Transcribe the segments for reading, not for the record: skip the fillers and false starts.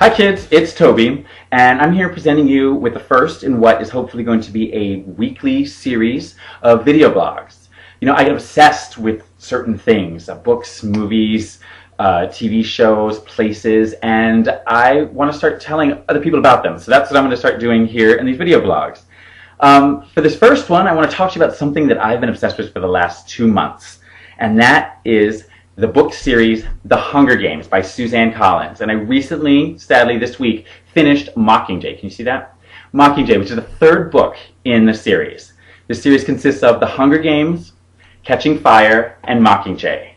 Hi kids, it's Toby, and I'm here presenting you with the first in what is hopefully going to be a weekly series of video blogs. You know, I get obsessed with certain things, books, movies, TV shows, places, and I want to start telling other people about them. So that's what I'm going to start doing here in these video blogs. For this first one, I want to talk to you about something that I've been obsessed with for the last 2 months, and that is the book series The Hunger Games by Suzanne Collins. And I recently, sadly this week, finished Mockingjay. Can you see that? Mockingjay, which is the third book in the series. The series consists of The Hunger Games, Catching Fire, and Mockingjay.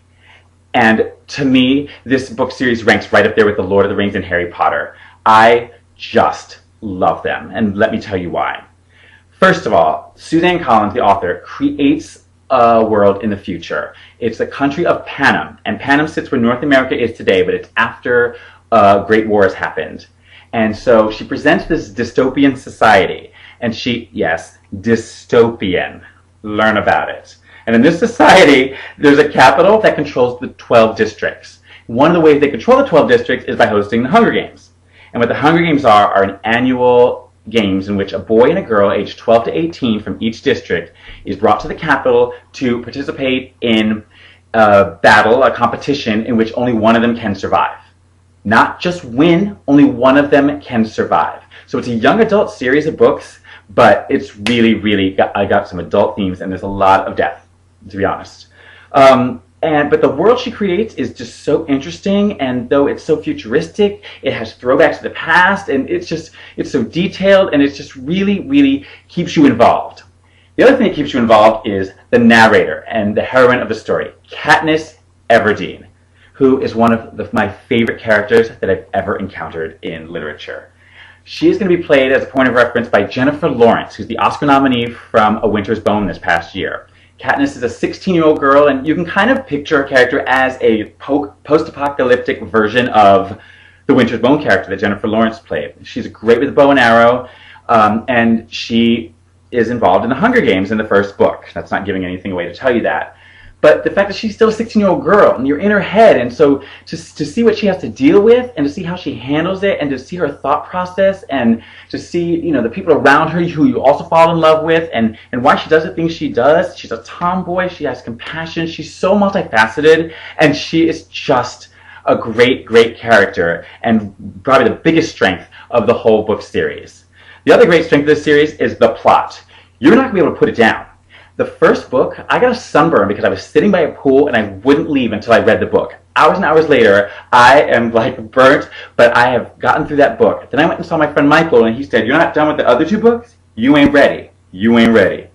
And to me, this book series ranks right up there with The Lord of the Rings and Harry Potter. I just love them, and let me tell you why. First of all, Suzanne Collins, the author, creates a world in the future. It's the country of Panem, and Panem sits where North America is today, but it's after Great War has happened. And so she presents this dystopian society, and yes, dystopian. Learn about it. And in this society, there's a capital that controls the 12 districts. One of the ways they control the 12 districts is by hosting the Hunger Games. And what the Hunger Games are an annual games in which a boy and a girl aged 12 to 18 from each district is brought to the capital to participate in a battle, a competition in which only one of them can survive. Not just win, only one of them can survive. So it's a young adult series of books, but it's really, I got some adult themes and there's a lot of death, to be honest. But the world she creates is just so interesting, and though it's so futuristic, it has throwbacks to the past, and it's so detailed, and it just really keeps you involved. The other thing that keeps you involved is the narrator and the heroine of the story, Katniss Everdeen, who is one of my favorite characters that I've ever encountered in literature. She is going to be played, as a point of reference, by Jennifer Lawrence, who's the Oscar nominee from A Winter's Bone this past year. Katniss is a 16-year-old girl, and you can kind of picture her character as a post-apocalyptic version of the Winter's Bone character that Jennifer Lawrence played. She's great with a bow and arrow, and she is involved in the Hunger Games in the first book. That's not giving anything away to tell you that. But the fact that she's still a 16-year-old girl, and you're in her head, and so to see what she has to deal with, and to see how she handles it, and to see her thought process, and to see, you know, the people around her who you also fall in love with, and why she does the things she does. She's a tomboy, she has compassion, she's so multifaceted, and she is just a great character, and probably the biggest strength of the whole book series. The other great strength of this series is the plot. You're not going to be able to put it down. The first book, I got a sunburn because I was sitting by a pool and I wouldn't leave until I read the book. Hours and hours later, I am like burnt, but I have gotten through that book. Then I went and saw my friend Michael, and he said, "You're not done with the other 2 books? You ain't ready. You ain't ready."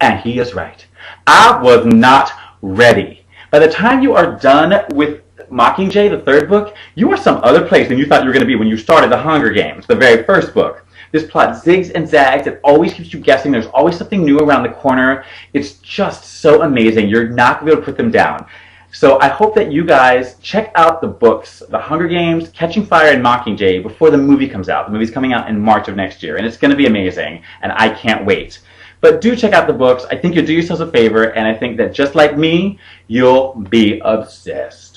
And he is right. I was not ready. By the time you are done with Mockingjay, the third book, you are some other place than you thought you were going to be when you started the Hunger Games, the very first book. This plot zigs and zags. It always keeps you guessing. There's always something new around the corner. It's just so amazing. You're not going to be able to put them down. So I hope that you guys check out the books, The Hunger Games, Catching Fire, and Mockingjay before the movie comes out. The movie's coming out in March of next year, and it's going to be amazing, and I can't wait. But do check out the books. I think you'll do yourselves a favor, and I think that just like me, you'll be obsessed.